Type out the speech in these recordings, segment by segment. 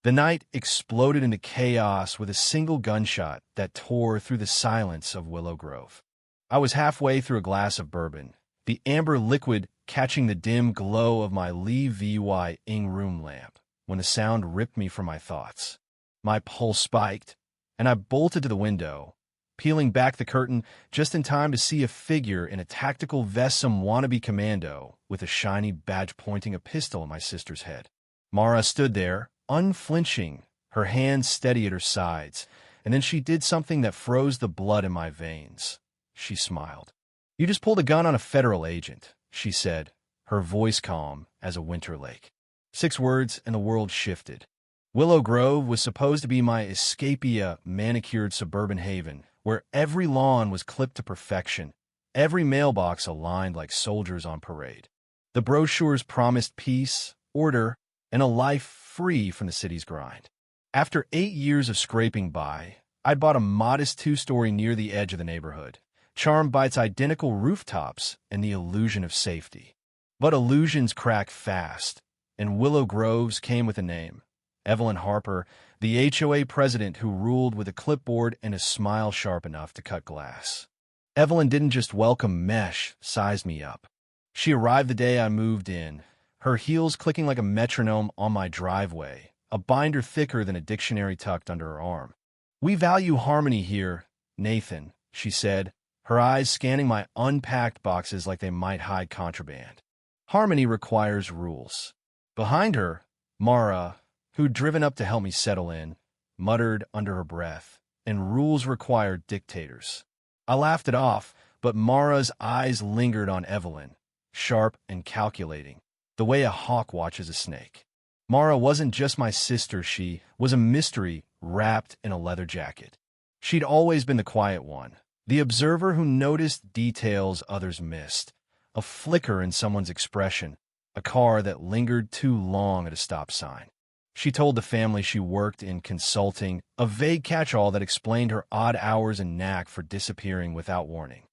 The night exploded into chaos with a single gunshot that tore through the silence of Willow Grove. I was halfway through a glass of bourbon, the amber liquid catching the dim glow of my Lee Vy-ing room lamp, when the sound ripped me from my thoughts. My pulse spiked, and I bolted to the window, peeling back the curtain just in time to see a figure in a tactical vest, some wannabe commando, with a shiny badge pointing a pistol at my sister's head. Mara stood there, unflinching, her hands steady at her sides, and then she did something that froze the blood in my veins. She smiled. "You just pulled a gun on a federal agent," she said, her voice calm as a winter lake. 6 words and the world shifted. Willow Grove was supposed to be my escapee, manicured suburban haven, where every lawn was clipped to perfection, every mailbox aligned like soldiers on parade. The brochures promised peace, order, and a life free from the city's grind. After 8 years of scraping by, I'd bought a modest 2-story near the edge of the neighborhood, charmed by its identical rooftops and the illusion of safety. But illusions crack fast, and Willow Groves came with a name. Evelyn Harper, the HOA president who ruled with a clipboard and a smile sharp enough to cut glass. Evelyn didn't just welcome mesh, sized me up. She arrived the day I moved in, her heels clicking like a metronome on my driveway, a binder thicker than a dictionary tucked under her arm. "We value harmony here, Nathan," she said, her eyes scanning my unpacked boxes like they might hide contraband. "Harmony requires rules." Behind her, Mara, who'd driven up to help me settle in, muttered under her breath, "And rules require dictators." I laughed it off, but Mara's eyes lingered on Evelyn, sharp and calculating, the way a hawk watches a snake. Mara wasn't just my sister, she was a mystery wrapped in a leather jacket. She'd always been the quiet one, the observer who noticed details others missed, a flicker in someone's expression, a car that lingered too long at a stop sign. She told the family she worked in consulting, a vague catch-all that explained her odd hours and knack for disappearing without warning.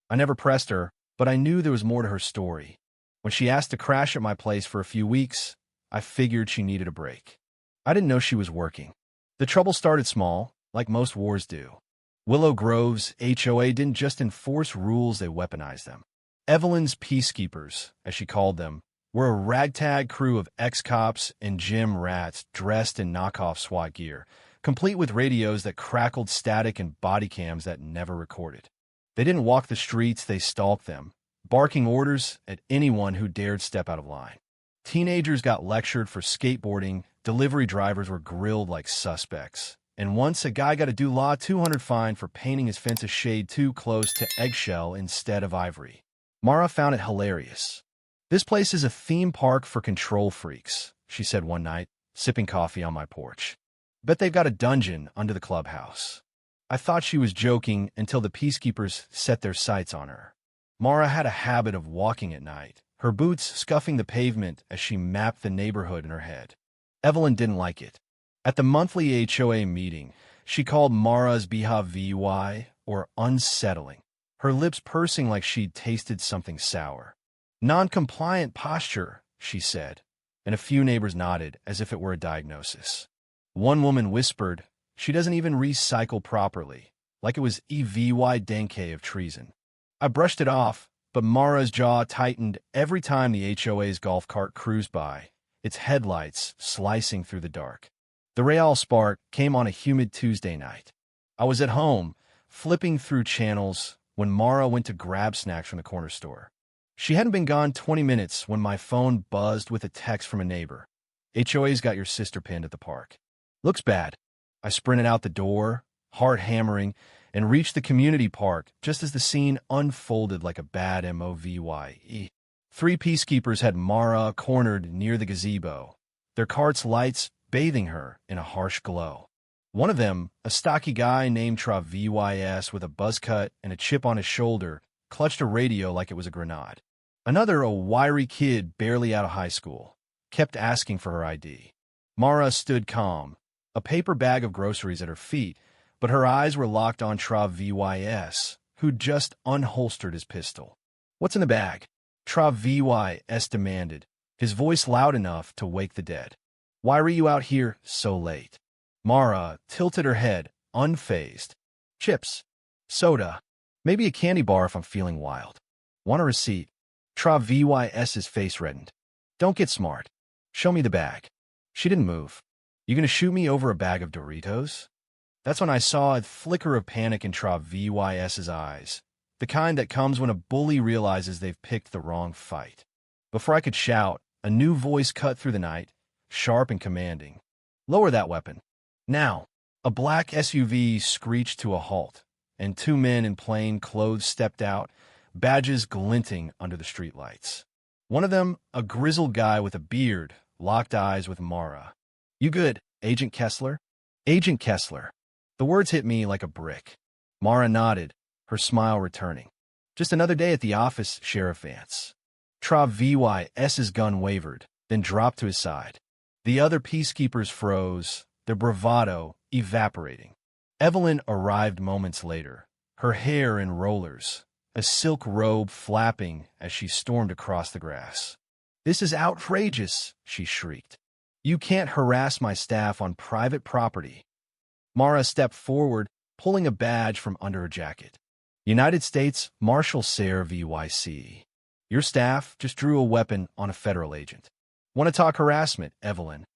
I never pressed her, but I knew there was more to her story. When she asked to crash at my place for a few weeks, I figured she needed a break. I didn't know she was working. The trouble started small, like most wars do. Willow Grove's HOA didn't just enforce rules, they weaponized them. Evelyn's peacekeepers, as she called them, were a ragtag crew of ex-cops and gym rats dressed in knockoff SWAT gear, complete with radios that crackled static and body cams that never recorded. They didn't walk the streets, they stalked them, barking orders at anyone who dared step out of line. Teenagers got lectured for skateboarding, delivery drivers were grilled like suspects, and once a guy got a DULA 200 fine for painting his fence a shade too close to eggshell instead of ivory. Mara found it hilarious. "This place is a theme park for control freaks," she said one night, sipping coffee on my porch. "Bet they've got a dungeon under the clubhouse." I thought she was joking until the peacekeepers set their sights on her. Mara had a habit of walking at night, her boots scuffing the pavement as she mapped the neighborhood in her head. Evelyn didn't like it. At the monthly HOA meeting, she called Mara's behavior, or unsettling, her lips pursing like she'd tasted something sour. "Non-compliant posture," she said, and a few neighbors nodded as if it were a diagnosis. One woman whispered, "She doesn't even recycle properly," like it was EVY denke of treason. I brushed it off, but Mara's jaw tightened every time the HOA's golf cart cruised by, its headlights slicing through the dark. The Real spark came on a humid Tuesday night. I was at home, flipping through channels, when Mara went to grab snacks from the corner store. She hadn't been gone 20 minutes when my phone buzzed with a text from a neighbor. "HOA's got your sister pinned at the park. Looks bad." I sprinted out the door, heart hammering, and reached the community park just as the scene unfolded like a bad movie. 3 peacekeepers had Mara cornered near the gazebo, their cart's lights bathing her in a harsh glow. One of them, a stocky guy named Travis with a buzz cut and a chip on his shoulder, clutched a radio like it was a grenade. Another, a wiry kid barely out of high school, kept asking for her ID. Mara stood calm, a paper bag of groceries at her feet, but her eyes were locked on Travis, who'd just unholstered his pistol. "What's in the bag?" Travis demanded, his voice loud enough to wake the dead. Why were you out here so late? Mara tilted her head, unfazed. Chips. Soda. Maybe a candy bar if I'm feeling wild. Want a receipt? Vys's face reddened. Don't get smart. Show me the bag. She didn't move. You gonna shoot me over a bag of Doritos? That's when I saw a flicker of panic in Vys's eyes, the kind that comes when a bully realizes they've picked the wrong fight. Before I could shout, a new voice cut through the night, sharp and commanding. Lower that weapon. Now. A black SUV screeched to a halt, and two men in plain clothes stepped out, badges glinting under the streetlights. One of them, a grizzled guy with a beard, locked eyes with Mara. You good, Agent Kessler? Agent Kessler. The words hit me like a brick. Mara nodded, her smile returning. Just another day at the office, Sheriff Vance. Vys's gun wavered, then dropped to his side. The other peacekeepers froze, their bravado evaporating. Evelyn arrived moments later, her hair in rollers, a silk robe flapping as she stormed across the grass. This is outrageous, she shrieked. You can't harass my staff on private property. Mara stepped forward, pulling a badge from under her jacket. United States Marshal Ser VYC. Your staff just drew a weapon on a federal agent. Want to talk harassment, Evelyn?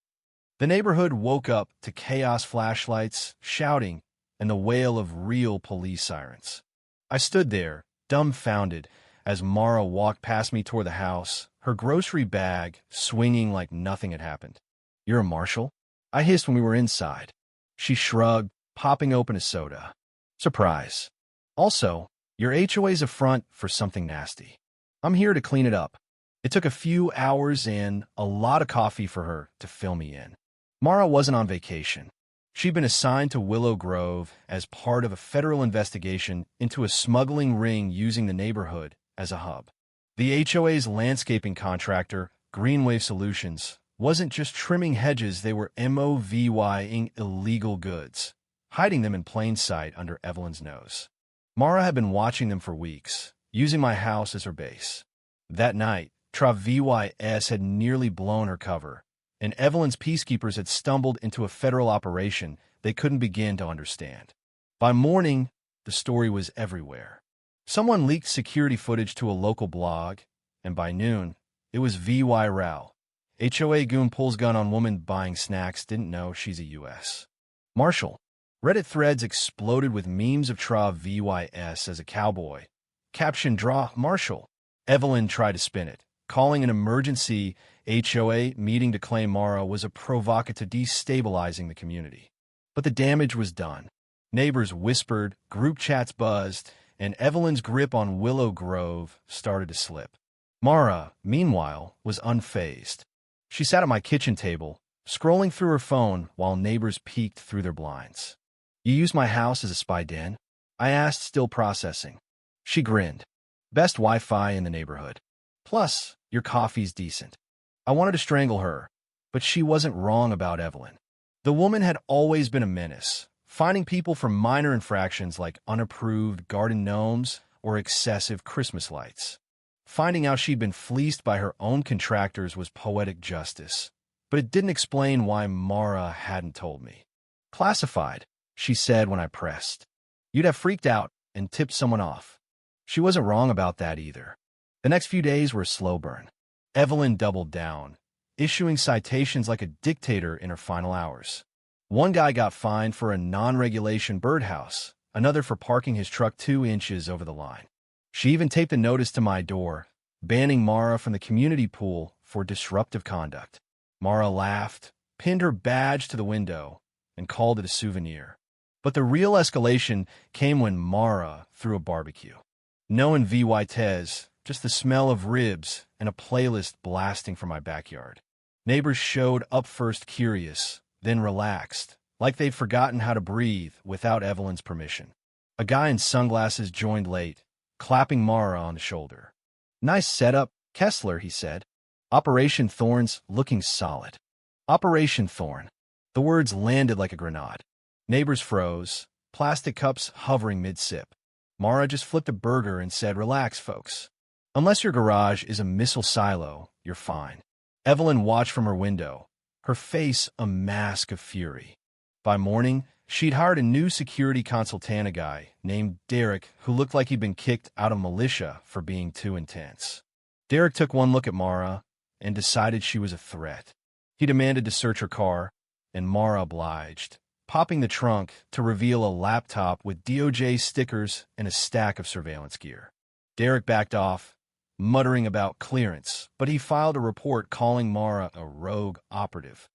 The neighborhood woke up to chaos flashlights, shouting, and the wail of real police sirens. I stood there, dumbfounded, as Mara walked past me toward the house, her grocery bag swinging like nothing had happened. You're a marshal? I hissed when we were inside. She shrugged, popping open a soda. Surprise. Also, your HOA's a front for something nasty. I'm here to clean it up. It took a few hours and a lot of coffee for her to fill me in. Mara wasn't on vacation. She'd been assigned to Willow Grove as part of a federal investigation into a smuggling ring using the neighborhood as a hub. The HOA's landscaping contractor, Greenwave Solutions, wasn't just trimming hedges, they were moving illegal goods, hiding them in plain sight under Evelyn's nose. Mara had been watching them for weeks, using my house as her base. That night, Vys had nearly blown her cover, and Evelyn's peacekeepers had stumbled into a federal operation they couldn't begin to understand. By morning, the story was everywhere. Someone leaked security footage to a local blog, and by noon, it was VY Rao. HOA goon pulls gun on woman buying snacks, didn't know she's a U.S. Marshal. Reddit threads exploded with memes of Vys as a cowboy. Caption draw Marshal. Evelyn tried to spin it, calling an emergency HOA meeting to claim Mara was a provocateur destabilizing the community. But the damage was done. Neighbors whispered, group chats buzzed, and Evelyn's grip on Willow Grove started to slip. Mara, meanwhile, was unfazed. She sat at my kitchen table, scrolling through her phone while neighbors peeked through their blinds. You use my house as a spy den? I asked, still processing. She grinned. Best Wi-Fi in the neighborhood. Plus, your coffee's decent. I wanted to strangle her, but she wasn't wrong about Evelyn. The woman had always been a menace, finding people for minor infractions like unapproved garden gnomes or excessive Christmas lights. Finding out she'd been fleeced by her own contractors was poetic justice, but it didn't explain why Mara hadn't told me. Classified, she said when I pressed. You'd have freaked out and tipped someone off. She wasn't wrong about that either. The next few days were a slow burn. Evelyn doubled down, issuing citations like a dictator in her final hours. One guy got fined for a non-regulation birdhouse, another for parking his truck 2 inches over the line. She even taped a notice to my door, banning Mara from the community pool for disruptive conduct. Mara laughed, pinned her badge to the window, and called it a souvenir. But the real escalation came when Mara threw a barbecue. No invites, just the smell of ribs and a playlist blasting from my backyard. Neighbors showed up first curious, then relaxed, like they'd forgotten how to breathe without Evelyn's permission. A guy in sunglasses joined late, clapping Mara on the shoulder. Nice setup, Kessler, he said. Operation Thorn's looking solid. Operation Thorn. The words landed like a grenade. Neighbors froze, plastic cups hovering mid-sip. Mara just flipped a burger and said, relax, folks. Unless your garage is a missile silo, you're fine. Evelyn watched from her window, her face a mask of fury. By morning, she'd hired a new security consultanta guy named Derek who looked like he'd been kicked out of militia for being too intense. Derek took one look at Mara and decided she was a threat. He demanded to search her car, and Mara obliged, popping the trunk to reveal a laptop with DOJ stickers and a stack of surveillance gear. Derek backed off, muttering about clearance, but he filed a report calling Mara a rogue operative.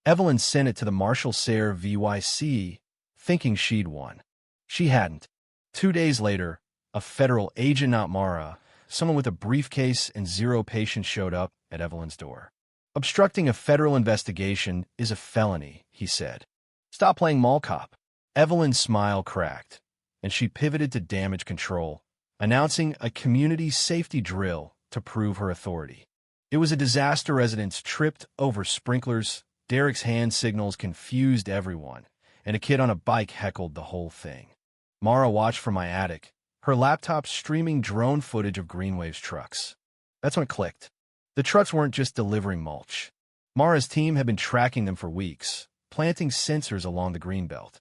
Evelyn sent it to the Marshal VYC, thinking she'd won. She hadn't. 2 days later, a federal agent, not Mara, someone with a briefcase and 0 patients showed up at Evelyn's door. "Obstructing a federal investigation is a felony," he said. "Stop playing mall cop." Evelyn's smile cracked, and she pivoted to damage control, announcing a community safety drill to prove her authority. It was a disaster. Residents tripped over sprinklers, Derek's hand signals confused everyone, and a kid on a bike heckled the whole thing. Mara watched from my attic, her laptop streaming drone footage of Greenwave's trucks. That's when it clicked. The trucks weren't just delivering mulch. Mara's team had been tracking them for weeks, planting sensors along the greenbelt.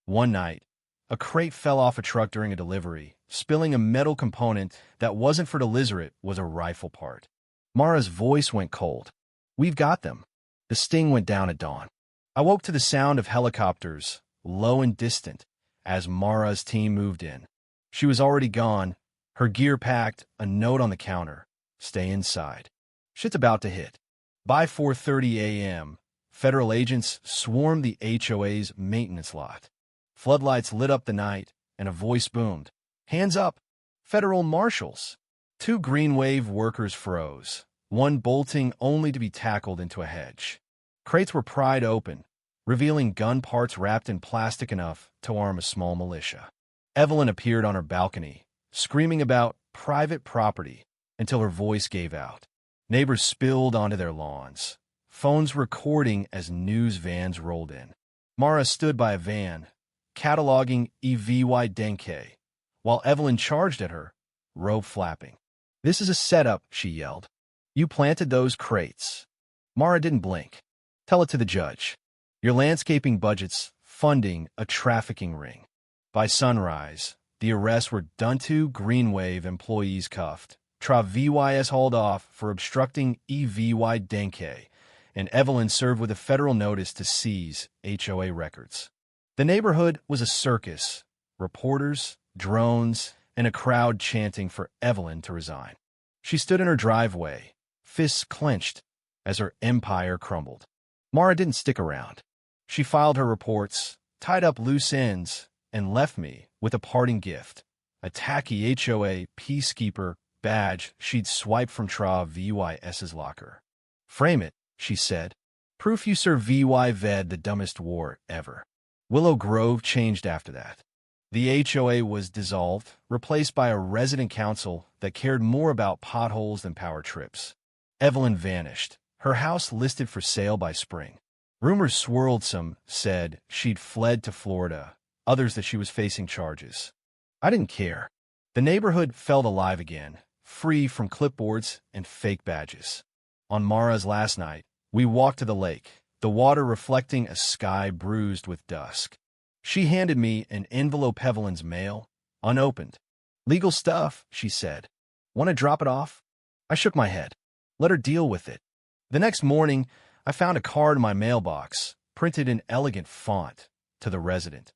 One night, a crate fell off a truck during a delivery, spilling a metal component that wasn't for deliver. It was a rifle part. Mara's voice went cold. "We've got them." The sting went down at dawn. I woke to the sound of helicopters, low and distant, as Mara's team moved in. She was already gone, her gear packed, a note on the counter: "Stay inside. Shit's about to hit." By 4:30 a.m., federal agents swarmed the HOA's maintenance lot. Floodlights lit up the night, and a voice boomed, "Hands up, federal marshals." 2 Greenwave workers froze, one bolting only to be tackled into a hedge. Crates were pried open, revealing gun parts wrapped in plastic enough to arm a small militia. Evelyn appeared on her balcony, screaming about private property until her voice gave out. Neighbors spilled onto their lawns, phones recording as news vans rolled in. Mara stood by a van, cataloging evidence, while Evelyn charged at her, robe flapping. "This is a setup," she yelled. "You planted those crates." Mara didn't blink. "Tell it to the judge. Your landscaping budget's funding a trafficking ring." By sunrise, the arrests were done. 2 Greenwave employees cuffed, VYS hauled off for obstructing evidence, and Evelyn served with a federal notice to seize HOA records. The neighborhood was a circus, reporters, drones, and a crowd chanting for Evelyn to resign. She stood in her driveway, fists clenched, as her empire crumbled. Mara didn't stick around. She filed her reports, tied up loose ends, and left me with a parting gift: a tacky HOA peacekeeper badge she'd swiped from VYS's locker. "Frame it," she said. "Proof you survived the dumbest war ever." Willow Grove changed after that. The HOA was dissolved, replaced by a resident council that cared more about potholes than power trips. Evelyn vanished, her house listed for sale by spring. Rumors swirled. Some said she'd fled to Florida, others that she was facing charges. I didn't care. The neighborhood felt alive again, free from clipboards and fake badges. On Mara's last night, we walked to the lake, the water reflecting a sky bruised with dusk. She handed me an envelope. Evelyn's mail, unopened. "Legal stuff," she said. "Want to drop it off?" I shook my head. Let her deal with it. The next morning, I found a card in my mailbox, printed in elegant font, to the resident.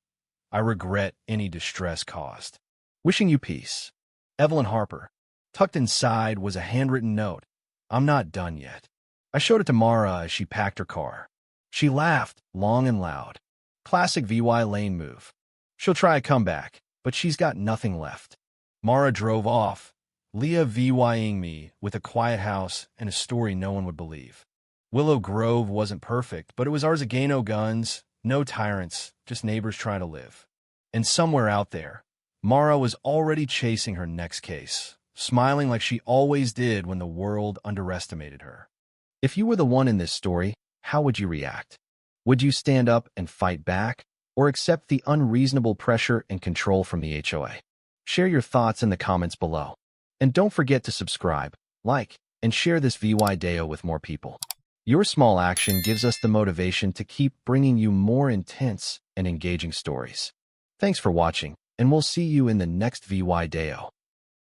"I regret any distress caused. Wishing you peace. Evelyn Harper." Tucked inside was a handwritten note: "I'm not done yet." I showed it to Mara as she packed her car. She laughed, long and loud. Classic VY Lane move. She'll try a comeback, but she's got nothing left. Mara drove off, Leah VYing me with a quiet house and a story no one would believe. Willow Grove wasn't perfect, but it was ours again. No guns, no tyrants, just neighbors trying to live. And somewhere out there, Mara was already chasing her next case, smiling like she always did when the world underestimated her. If you were the one in this story, how would you react? Would you stand up and fight back, or accept the unreasonable pressure and control from the HOA? Share your thoughts in the comments below. And don't forget to subscribe, like, and share this VY Deo with more people. Your small action gives us the motivation to keep bringing you more intense and engaging stories. Thanks for watching, and we'll see you in the next VY Deo.